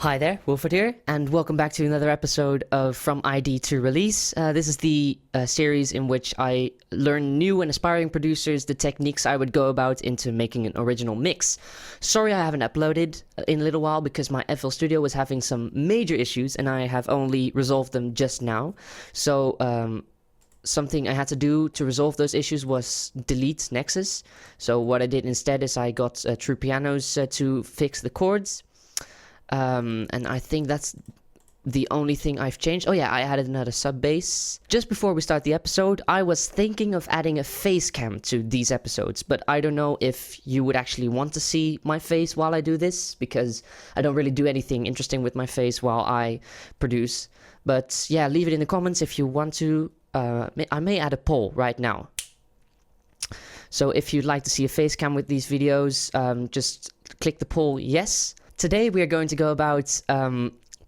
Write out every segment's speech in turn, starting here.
Hi there, Willford here, and welcome back to another episode of From ID to Release. This is the series in which I learn new and aspiring producers the techniques I would go about into making an original mix. Sorry I haven't uploaded in a little while because my FL Studio was having some major issues and I have only resolved them just now. So something I had to do to resolve those issues was delete Nexus. So what I did instead is I got True Pianos to fix the chords. And I think that's the only thing I've changed. Oh yeah, I added another sub bass. Just before we start the episode, I was thinking of adding a face cam to these episodes, but I don't know if you would actually want to see my face while I do this, because I don't really do anything interesting with my face while I produce. But yeah, leave it in the comments if you want to. I may add a poll right now. So if you'd like to see a face cam with these videos, just click the poll yes. Today we are going to go about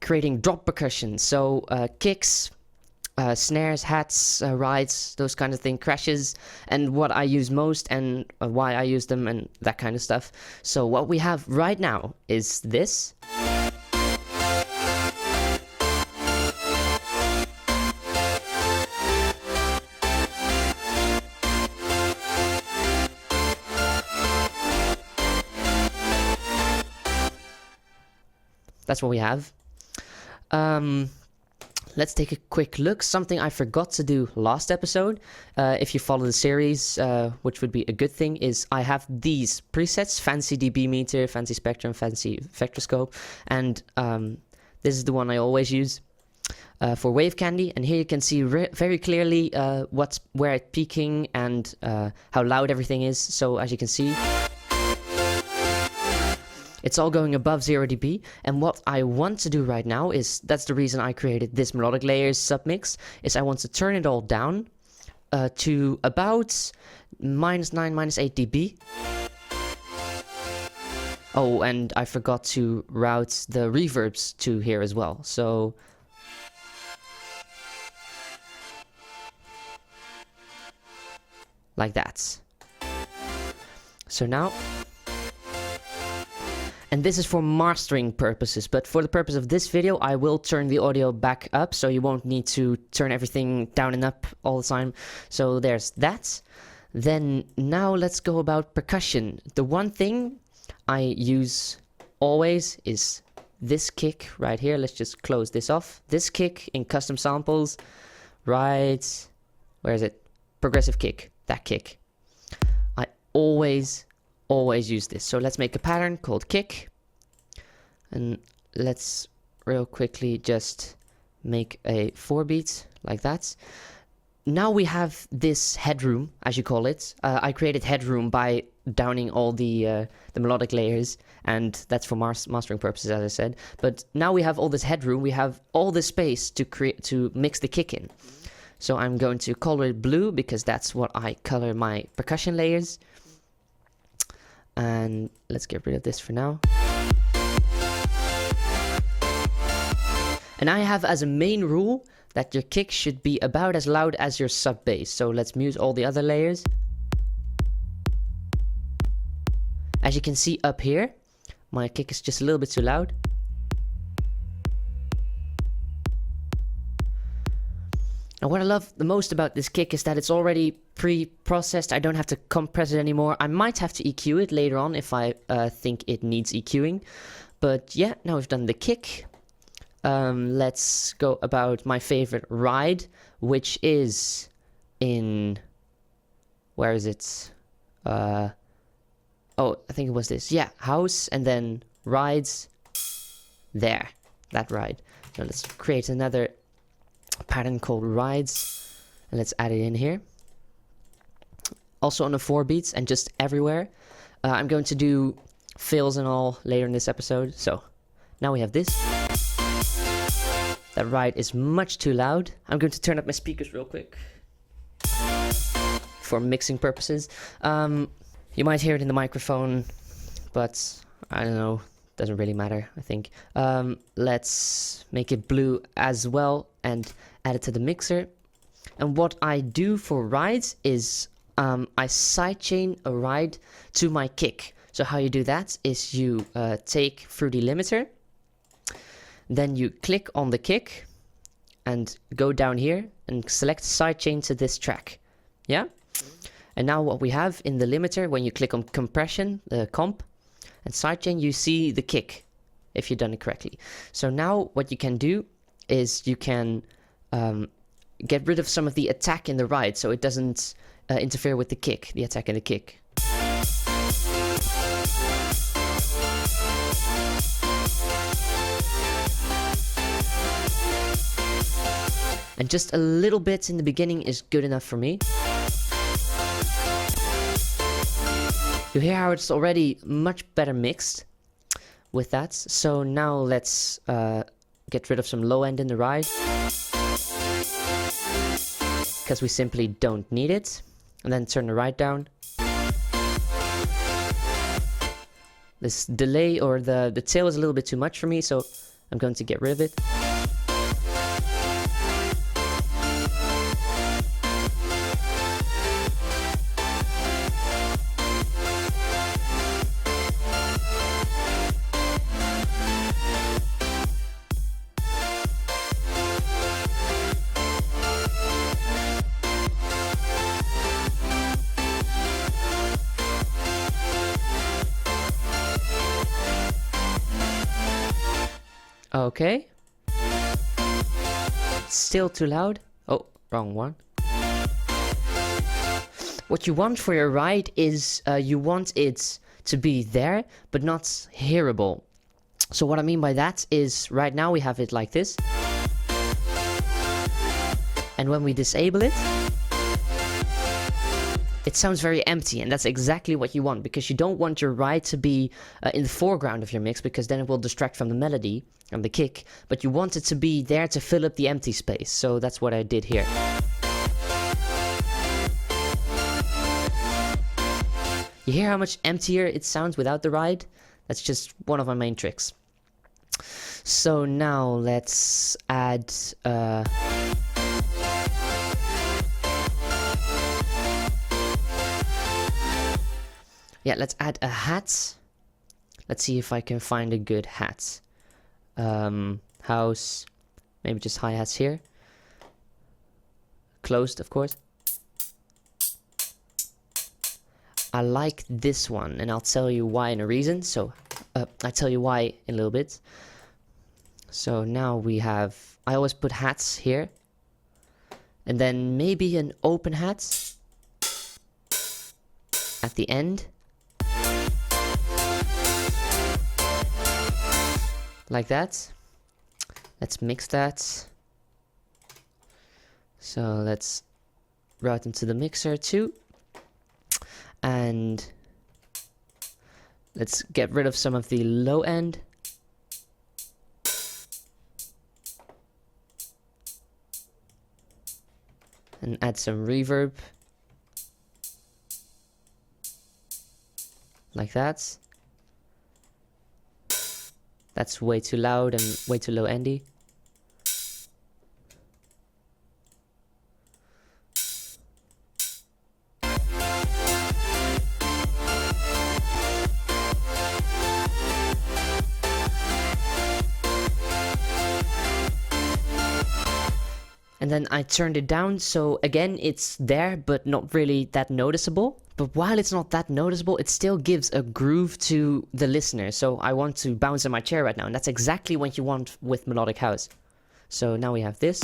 creating drop percussion, so kicks, snares, hats, rides, those kind of things, crashes, and what I use most and why I use them and that kind of stuff. So what we have right now is this. That's what we have. Let's take a quick look. Something I forgot to do last episode, if you follow the series, which would be a good thing, is I have these presets: fancy dB meter, fancy spectrum, fancy vectorscope, and this is the one I always use for wave candy. And here you can see very clearly where it's peaking and how loud everything is. So as you can see, it's all going above 0 dB, and what I want to do right now is, that's the reason I created this melodic layers submix, is I want to turn it all down to about -9, -8 dB. Oh, and I forgot to route the reverbs to here as well, so like that. So now, and this is for mastering purposes, but for the purpose of this video, I will turn the audio back up, so you won't need to turn everything down and up all the time. So there's that. Then now let's go about percussion. The one thing I use always is this kick right here. Let's just close this off. This kick in custom samples, right? Where is it? Progressive kick, that kick. I always use this. So let's make a pattern called kick, and let's real quickly just make a 4 beat like that. Now we have this headroom, as you call it. I created headroom by downing all the melodic layers, and that's for mastering purposes, as I said. But now we have all this headroom, we have all this space to mix the kick in. So I'm going to color it blue because that's what I color my percussion layers. And let's get rid of this for now. And I have as a main rule that your kick should be about as loud as your sub bass. So let's mute all the other layers. As you can see up here, my kick is just a little bit too loud. And what I love the most about this kick is that it's already pre-processed. I don't have to compress it anymore. I might have to EQ it later on if I think it needs EQing. But yeah, now we've done the kick. Let's go about my favorite ride, which is in... where is it? Oh, I think it was this. Yeah, house, and then rides. There, that ride. So let's create another pattern called rides, and let's add it in here. Also on the 4 beats and just everywhere. I'm going to do fills and all later in this episode. So now we have this. That ride is much too loud. I'm going to turn up my speakers real quick for mixing purposes. You might hear it in the microphone, but I don't know, doesn't really matter, I think. Let's make it blue as well and add it to the mixer. And what I do for rides is I sidechain a ride to my kick. So how you do that is you take through the limiter, Then you click on the kick and go down here and select sidechain to this track. Yeah? And now what we have in the limiter, when you click on compression, the comp, and sidechain, you see the kick, if you've done it correctly. So now what you can do is you can get rid of some of the attack in the ride, so it doesn't interfere with the kick, the attack and the kick. And just a little bit in the beginning is good enough for me. You hear how it's already much better mixed with that. So now let's get rid of some low end in the ride, because we simply don't need it. And then turn the ride down. This delay or the tail is a little bit too much for me, so I'm going to get rid of it. Okay. Still too loud. Oh, wrong one. What you want for your ride is you want it to be there, but not hearable. So what I mean by that is right now we have it like this. And when we disable it, it sounds very empty, and that's exactly what you want, because you don't want your ride to be in the foreground of your mix, because then it will distract from the melody and the kick, but you want it to be there to fill up the empty space. So that's what I did here. You hear how much emptier it sounds without the ride? That's just one of my main tricks. So now let's add yeah, let's add a hat. Let's see if I can find a good hat. House, maybe just hi-hats here. Closed, of course. I like this one, and I'll tell you why in a reason. So, I'll tell you why in a little bit. So now we have, I always put hats here. And then maybe an open hat at the end. Like that. Let's mix that. So let's route into the mixer too. And let's get rid of some of the low end. And add some reverb. Like that. That's way too loud and way too low endy. And then I turned it down, so again it's there but not really that noticeable. But while it's not that noticeable, it still gives a groove to the listener. So I want to bounce in my chair right now, and that's exactly what you want with melodic house. So now we have this.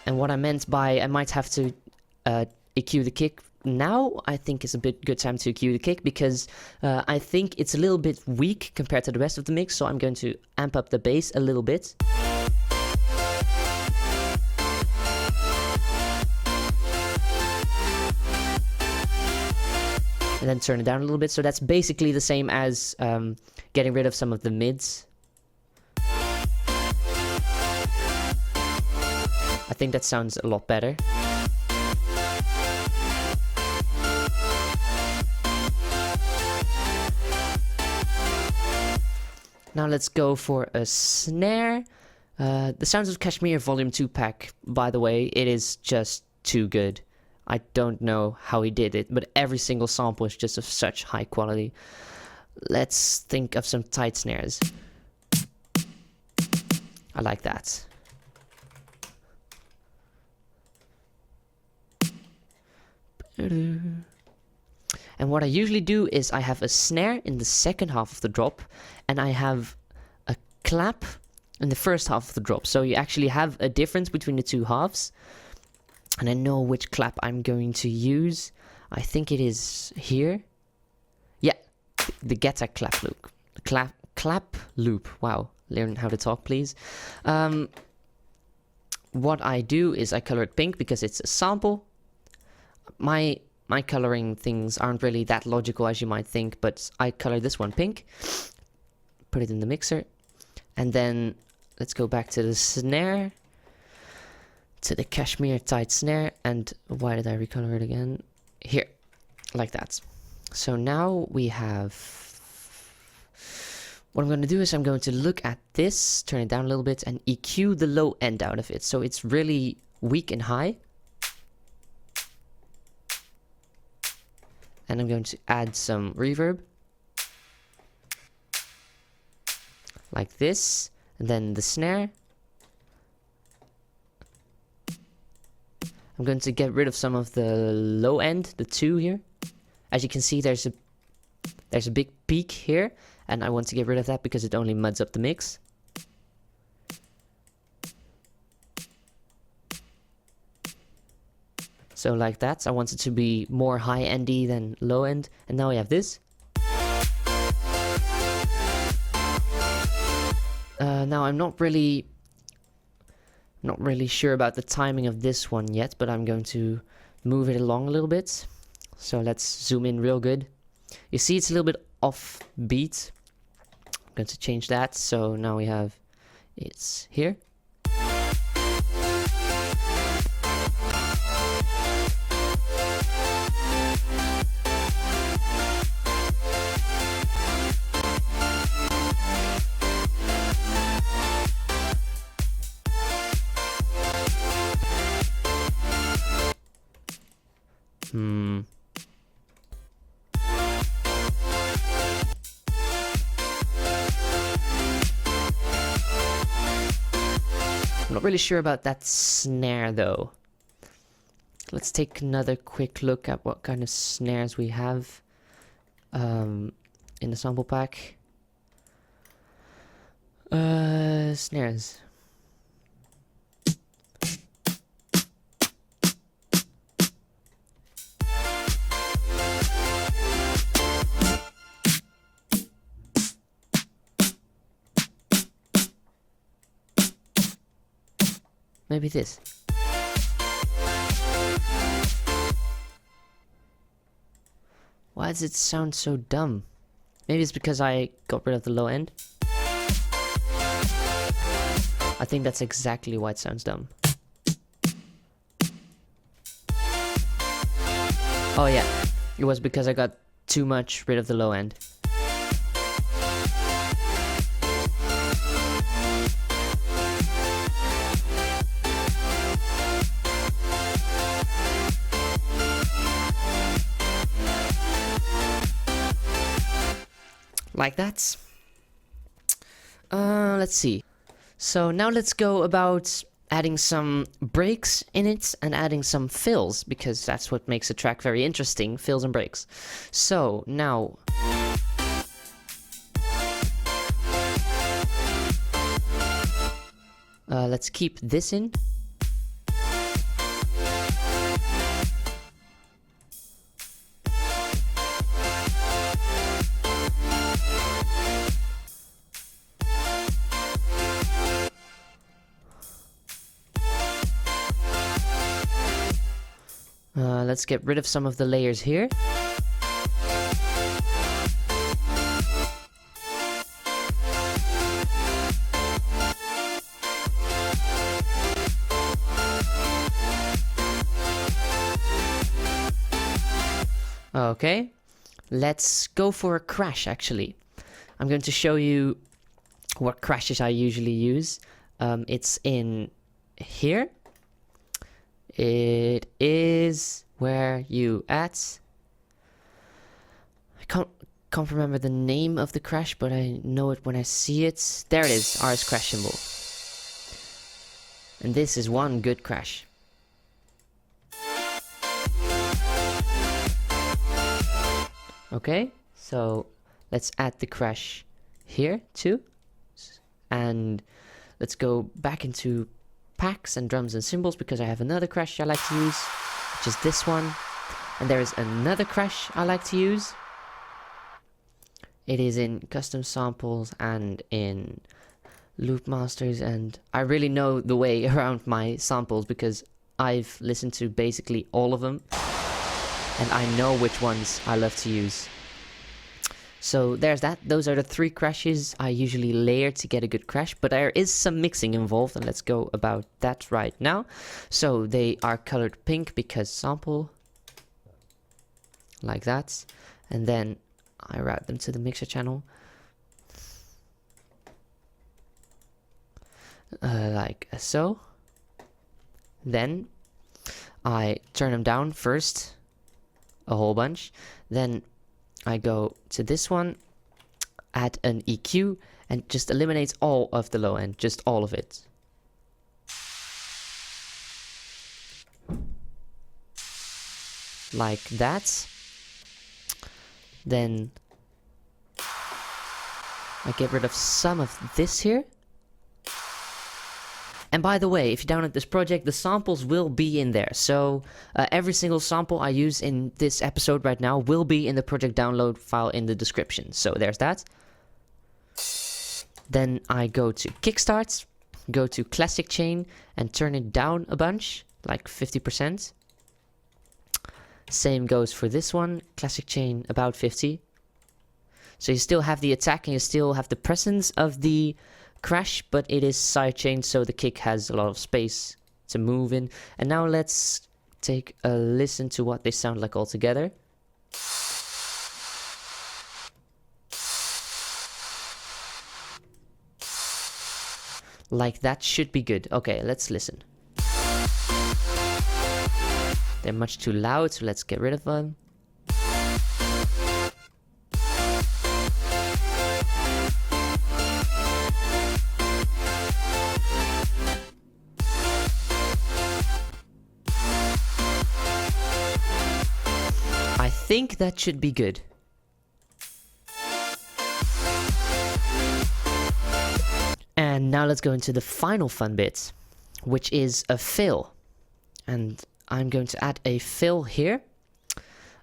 And what I meant by I might have to EQ the kick now, I think is a bit good time to EQ the kick, because I think it's a little bit weak compared to the rest of the mix, so I'm going to amp up the bass a little bit. And then turn it down a little bit, so that's basically the same as getting rid of some of the mids. I think that sounds a lot better. Now let's go for a snare. The Sounds of Kashmir Volume 2 pack, by the way, it is just too good. I don't know how he did it, but every single sample is just of such high quality. Let's think of some tight snares. I like that. And what I usually do is I have a snare in the second half of the drop, and I have a clap in the first half of the drop. So you actually have a difference between the two halves. And I know which clap I'm going to use. I think it is here. Yeah, the Geta clap loop. Clap loop. Wow, learn how to talk, please. What I do is I color it pink because it's a sample. My coloring things aren't really that logical as you might think, but I color this one pink. Put it in the mixer. And then let's go back to the snare. To the cashmere tight snare, and why did I recolor it again? Here, like that. So now we have, what I'm going to do is I'm going to look at this, turn it down a little bit, and EQ the low end out of it, so it's really weak and high. And I'm going to add some reverb, like this, and then the snare. I'm going to get rid of some of the low end, the 2 here. As you can see, there's a big peak here, and I want to get rid of that because it only muds up the mix. So like that. I want it to be more high-endy than low-end, and now we have this. Now I'm not really sure about the timing of this one yet, but I'm going to move it along a little bit. So let's zoom in real good. You see it's a little bit off beat. I'm going to change that. So now we have, it's here. I'm not really sure about that snare though. Let's take another quick look at what kind of snares we have in the sample pack. Snares. Maybe this. Why does it sound so dumb? Maybe it's because I got rid of the low end. I think that's exactly why it sounds dumb. Oh yeah, it was because I got too much rid of the low end. Like that. Let's see. So now let's go about adding some breaks in it and adding some fills, because that's what makes a track very interesting, fills and breaks. So now let's keep this in. Let's get rid of some of the layers here. Okay, let's go for a crash actually. I'm going to show you what crashes I usually use. It's in here. It is where you at? I can't remember the name of the crash, but I know it when I see it. There it is, RS crash symbol. And this is one good crash. Okay, so let's add the crash here too. And let's go back into packs and drums and cymbals, because I have another crash I like to use, which is this one. And there is another crash I like to use. It is in custom samples and in loop masters, and I really know the way around my samples because I've listened to basically all of them and I know which ones I love to use. So there's that. Those are the 3 crashes I usually layer to get a good crash, but there is some mixing involved, and let's go about that right now. So they are colored pink because sample, like that, and then I route them to the mixer channel, like so. Then I turn them down first, a whole bunch. Then I go to this one, add an EQ, and just eliminates all of the low end, just all of it. Like that. Then I get rid of some of this here. And by the way, if you download this project, the samples will be in there. So every single sample I use in this episode right now will be in the project download file in the description. So there's that. Then I go to Kickstart, go to Classic Chain, and turn it down a bunch, like 50%. Same goes for this one, Classic Chain about 50. So you still have the attack and you still have the presence of the crash, but it is sidechained, so the kick has a lot of space to move in. And now let's take a listen to what they sound like all together. Like that should be good. Okay, let's listen. They're much too loud, so let's get rid of them. I think that should be good. And now let's go into the final fun bit, which is a fill. And I'm going to add a fill here,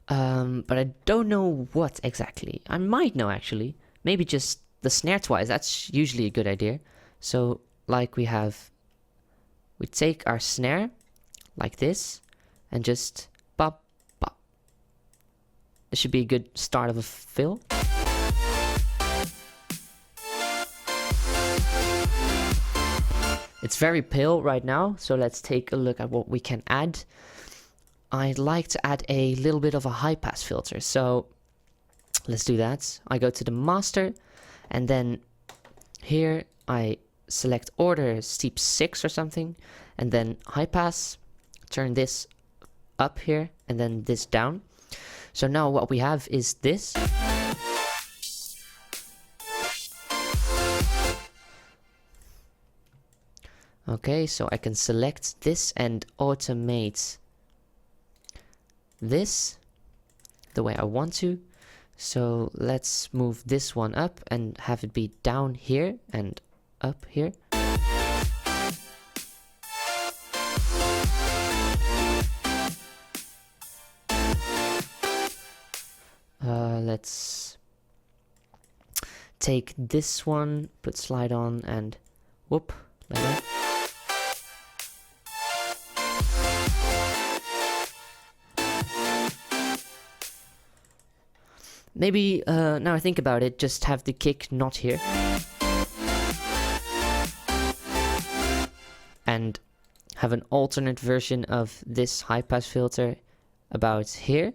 but I don't know what exactly. I might know actually. Maybe just the snare twice. That's usually a good idea. So like we take our snare like this and just pop, pop. This should be a good start of a fill. It's very pale right now, so let's take a look at what we can add. I'd like to add a little bit of a high pass filter, so let's do that. I go to the master, and then here I select order steep 6 or something, and then high pass, turn this up here, and then this down. So now what we have is this. Okay, so I can select this and automate this the way I want to. So let's move this one up and have it be down here and up here. Let's take this one, put slide on, and whoop, like that. Maybe, now I think about it, just have the kick not here. And have an alternate version of this high pass filter about here.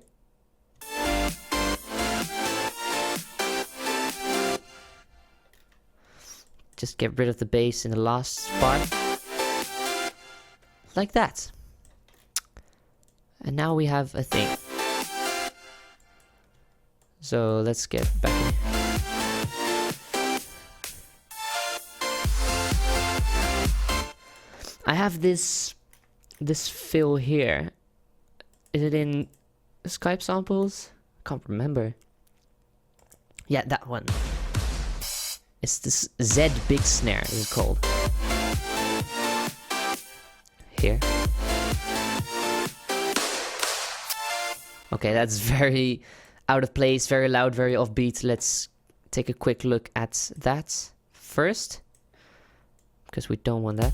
Just get rid of the bass in the last part. Like that. And now we have a thing. So let's get back in. I have this fill here. Is it in Skype samples? Can't remember. Yeah, that one. It's this Z big snare, is it called. Here. Okay, that's very out of place, very loud, very offbeat. Let's take a quick look at that first, because we don't want that.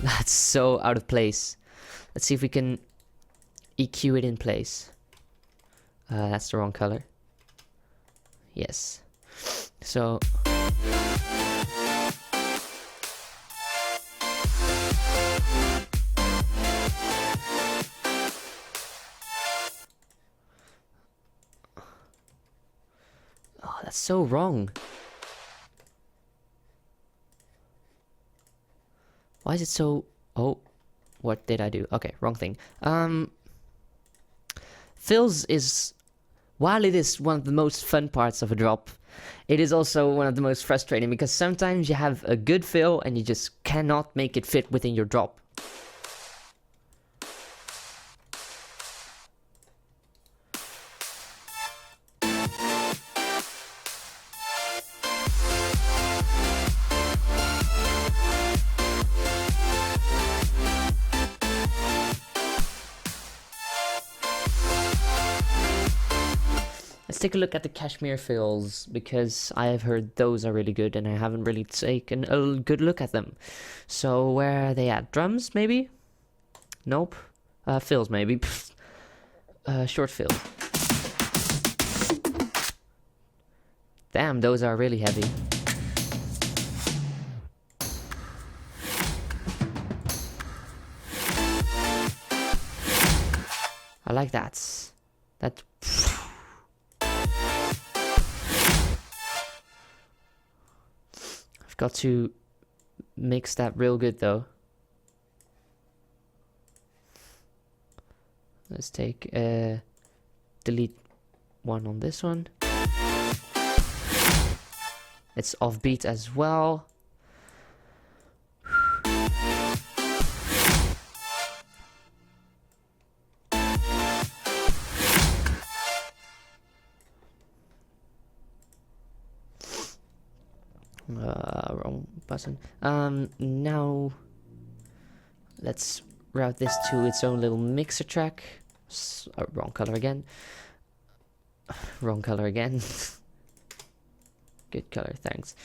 That's so out of place. Let's see if we can EQ it in place. That's the wrong color. Yes. So oh, that's so wrong. Why is it so... Oh, what did I do? Okay, wrong thing. Fills is... While it is one of the most fun parts of a drop, it is also one of the most frustrating, because sometimes you have a good fill and you just cannot make it fit within your drop. Let's take a look at the Cashmere fills, because I have heard those are really good and I haven't really taken a good look at them. So where are they at? Drums maybe? Nope. Fills maybe. Short fill. Damn, those are really heavy. I like that. That... Got to mix that real good though. Let's take delete one on this one. It's offbeat as well. Wrong button. Now let's route this to its own little mixer track. Wrong color again. Wrong color again. Good color, thanks.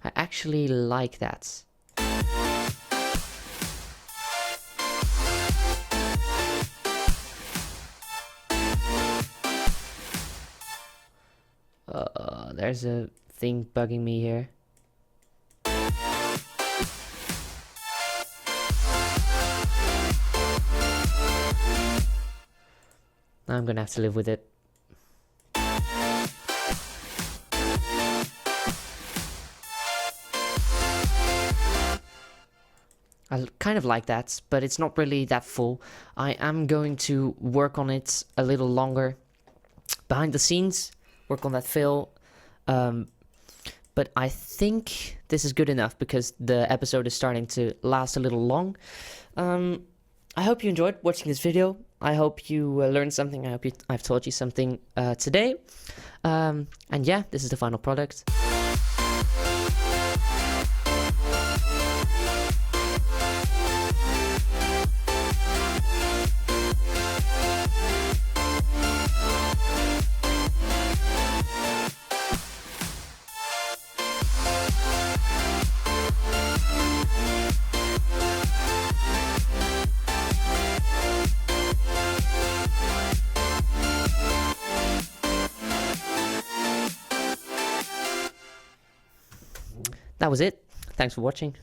I actually like that. There's a thing bugging me here. I'm gonna have to live with it. I kind of like that, but it's not really that full. I am going to work on it a little longer behind the scenes, work on that fill. But I think this is good enough because the episode is starting to last a little long. I hope you enjoyed watching this video. I hope you learned something. I hope I've taught you something today. And yeah, this is the final product. That was it. Thanks for watching.